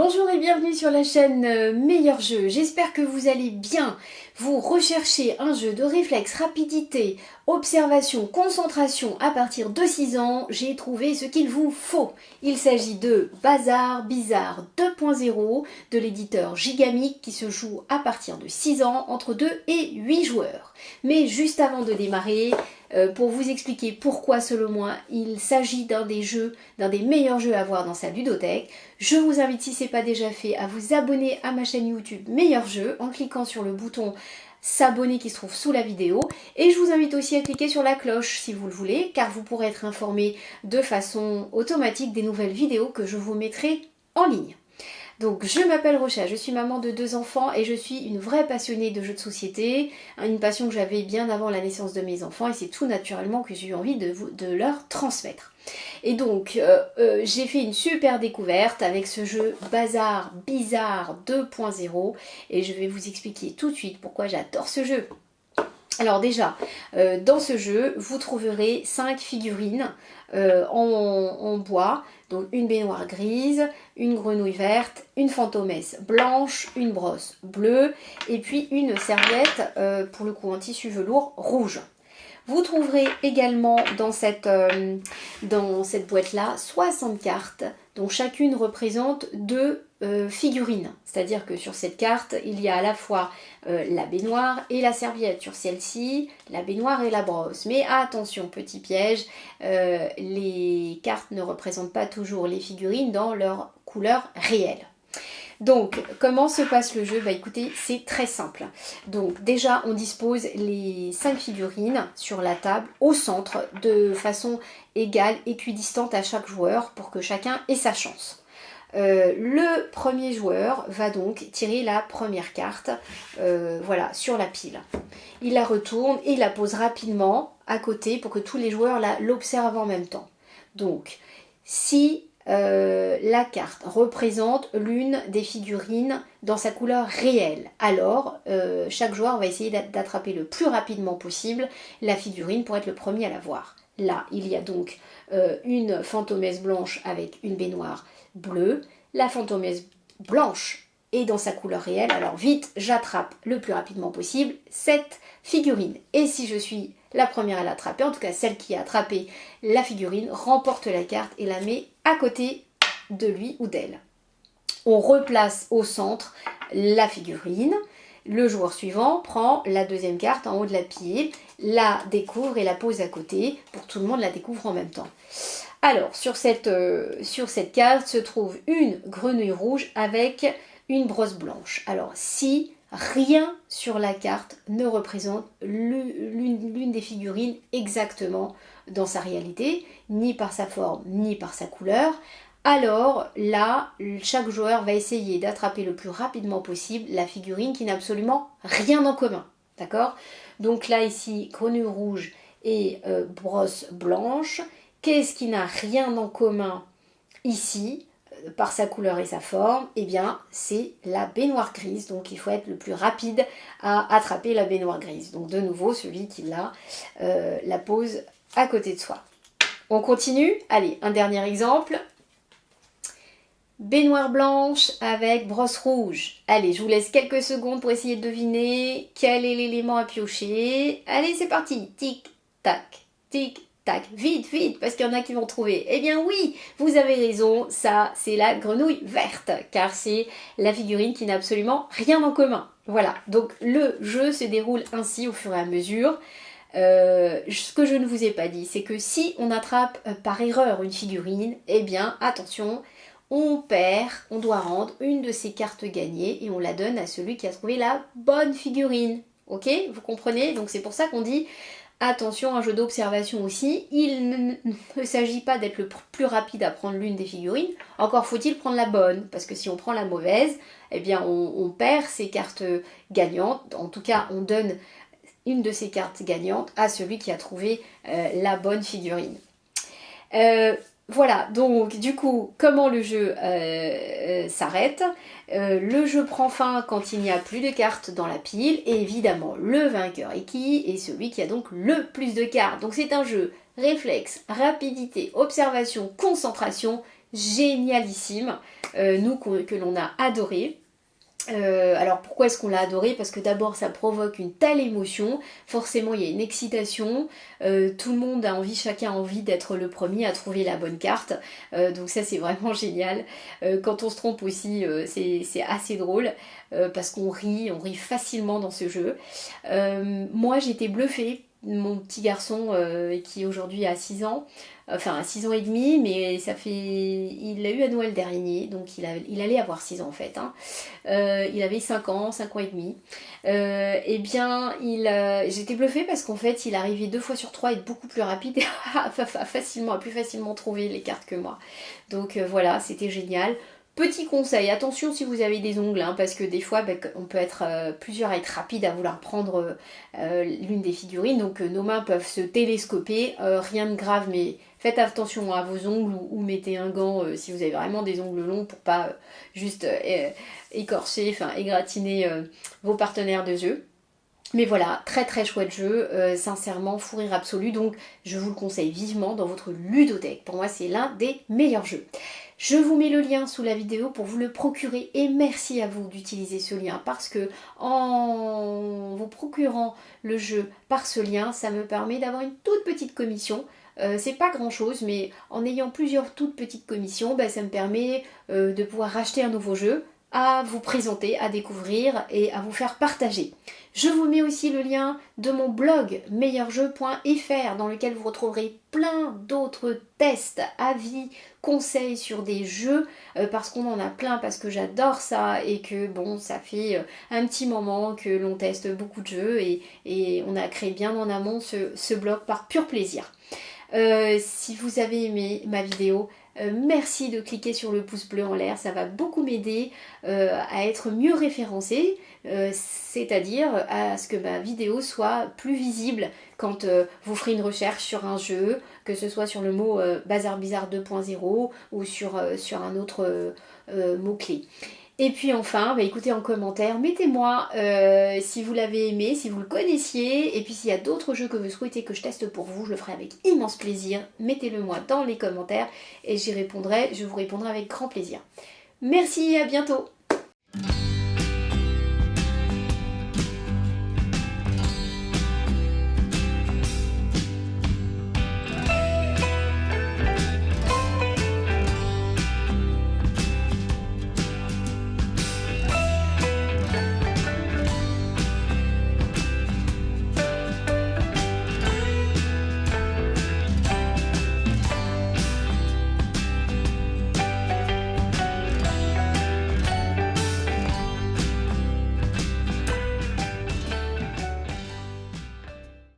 Bonjour et bienvenue sur la chaîne Meilleur Jeu. J'espère que vous allez bien. Vous recherchez un jeu de réflexe, rapidité, observation, concentration à partir de 6 ans. J'ai trouvé ce qu'il vous faut. Il s'agit de Bazar Bizarre 2.0 de l'éditeur Gigamic qui se joue à partir de 6 ans entre 2 et 8 joueurs. Mais juste avant de démarrer, pour vous expliquer pourquoi selon moi il s'agit d'un des meilleurs jeux à voir dans sa ludothèque, je vous invite, si ce n'est pas déjà fait, à vous abonner à ma chaîne YouTube Meilleur Jeu en cliquant sur le bouton s'abonner qui se trouve sous la vidéo, et je vous invite aussi à cliquer sur la cloche si vous le voulez, car vous pourrez être informé de façon automatique des nouvelles vidéos que je vous mettrai en ligne. Donc je m'appelle Rocha, je suis maman de 2 enfants et je suis une vraie passionnée de jeux de société, une passion que j'avais bien avant la naissance de mes enfants et c'est tout naturellement que j'ai eu envie de leur transmettre. Et donc j'ai fait une super découverte avec ce jeu Bazar Bizarre 2.0 et je vais vous expliquer tout de suite pourquoi j'adore ce jeu. Alors déjà, dans ce jeu, vous trouverez 5 figurines en bois, donc une baignoire grise, une grenouille verte, une fantomesse blanche, une brosse bleue et puis une serviette, pour le coup en tissu velours rouge. Vous trouverez également dans cette boîte-là 60 cartes, dont chacune représente 2 figurines. C'est-à-dire que sur cette carte, il y a à la fois la baignoire et la serviette. Sur celle-ci, la baignoire et la brosse. Mais attention, petit piège, les cartes ne représentent pas toujours les figurines dans leur couleur réelle. Donc, comment se passe le jeu? Bah écoutez, c'est très simple. Donc déjà, on dispose les 5 figurines sur la table au centre de façon égale, équidistante à chaque joueur pour que chacun ait sa chance. Le premier joueur va donc tirer la première carte voilà, sur la pile. Il la retourne et il la pose rapidement à côté pour que tous les joueurs l'observent en même temps. Donc, si la carte représente l'une des figurines dans sa couleur réelle, alors chaque joueur va essayer d'attraper le plus rapidement possible la figurine pour être le premier à la voir. Là, il y a donc une fantomesse blanche avec une baignoire bleue. La fantomesse blanche est dans sa couleur réelle, alors vite, j'attrape le plus rapidement possible cette figurine. Et si je suis la première à l'attraper, en tout cas celle qui a attrapé la figurine, remporte la carte et la met à côté de lui ou d'elle. On replace au centre la figurine. Le joueur suivant prend la deuxième carte en haut de la pile, la découvre et la pose à côté pour que tout le monde la découvre en même temps. Alors, sur cette carte se trouve une grenouille rouge avec une brosse blanche. Alors, si rien sur la carte ne représente l'une des figurines exactement dans sa réalité, ni par sa forme, ni par sa couleur, alors là, chaque joueur va essayer d'attraper le plus rapidement possible la figurine qui n'a absolument rien en commun. D'accord? Donc là, ici, grenouille rouge et brosse blanche. Qu'est-ce qui n'a rien en commun ici, par sa couleur et sa forme? Eh bien, c'est la baignoire grise. Donc, il faut être le plus rapide à attraper la baignoire grise. Donc, de nouveau, celui qui l'a la pose à côté de soi. On continue. Allez, un dernier exemple. Baignoire blanche avec brosse rouge. Allez, je vous laisse quelques secondes pour essayer de deviner quel est l'élément à piocher. Allez, c'est parti. Tic, tac, tic, tac. Vite, vite, parce qu'il y en a qui vont trouver. Eh bien oui, vous avez raison, ça, c'est la grenouille verte, car c'est la figurine qui n'a absolument rien en commun. Voilà, donc le jeu se déroule ainsi au fur et à mesure. Ce que je ne vous ai pas dit, c'est que si on attrape par erreur une figurine, eh bien, attention, on perd, on doit rendre une de ces cartes gagnées et on la donne à celui qui a trouvé la bonne figurine. Ok? Vous comprenez? Donc c'est pour ça qu'on dit attention, un jeu d'observation aussi. Il ne s'agit pas d'être le plus rapide à prendre l'une des figurines, encore faut-il prendre la bonne, parce que si on prend la mauvaise, eh bien on perd ces cartes gagnantes. En tout cas, on donne une de ces cartes gagnantes à celui qui a trouvé la bonne figurine. Voilà, donc du coup, comment le jeu s'arrête? Le jeu prend fin quand il n'y a plus de cartes dans la pile, et évidemment, le vainqueur est qui? Et celui qui a donc le plus de cartes. Donc c'est un jeu réflexe, rapidité, observation, concentration, génialissime, que l'on a adoré. Alors pourquoi est-ce qu'on l'a adoré? Parce que d'abord ça provoque une telle émotion, forcément il y a une excitation, tout le monde a envie, chacun a envie d'être le premier à trouver la bonne carte, donc ça c'est vraiment génial. Quand on se trompe aussi c'est assez drôle, parce qu'on rit facilement dans ce jeu. Moi j'étais bluffée, mon petit garçon qui aujourd'hui a 6 ans, enfin 6 ans et demi, mais il l'a eu à Noël dernier, donc il allait avoir 6 ans en fait, hein. Il avait 5 ans et demi. Eh bien, j'étais bluffée parce qu'en fait, il arrivait 2 fois sur 3 à être beaucoup plus rapide et à plus facilement trouver les cartes que moi. Donc voilà, c'était génial. Petit conseil, attention si vous avez des ongles, hein, parce que des fois on peut être plusieurs à être rapide à vouloir prendre l'une des figurines, donc nos mains peuvent se télescoper, rien de grave, mais faites attention à vos ongles ou mettez un gant si vous avez vraiment des ongles longs pour pas juste écorcher, enfin égratigner vos partenaires de jeu. Mais voilà, très très chouette jeu, sincèrement, fou rire absolu, donc je vous le conseille vivement dans votre ludothèque. Pour moi, c'est l'un des meilleurs jeux. Je vous mets le lien sous la vidéo pour vous le procurer et merci à vous d'utiliser ce lien parce que en vous procurant le jeu par ce lien, ça me permet d'avoir une toute petite commission. C'est pas grand chose, mais en ayant plusieurs toutes petites commissions, ça me permet de pouvoir racheter un nouveau jeu, à vous présenter, à découvrir et à vous faire partager. Je vous mets aussi le lien de mon blog meilleurjeu.fr dans lequel vous retrouverez plein d'autres tests, avis, conseils sur des jeux parce qu'on en a plein, parce que j'adore ça et que bon, ça fait un petit moment que l'on teste beaucoup de jeux et on a créé bien en amont ce blog par pur plaisir. Si vous avez aimé ma vidéo, merci de cliquer sur le pouce bleu en l'air, ça va beaucoup m'aider à être mieux référencée, c'est-à-dire à ce que ma vidéo soit plus visible quand vous ferez une recherche sur un jeu, que ce soit sur le mot Bazar Bizarre 2.0 ou sur un autre mot-clé. Et puis enfin, écoutez en commentaire, mettez-moi si vous l'avez aimé, si vous le connaissiez, et puis s'il y a d'autres jeux que vous souhaitez que je teste pour vous, je le ferai avec immense plaisir. Mettez-le moi dans les commentaires et je vous répondrai avec grand plaisir. Merci, à bientôt!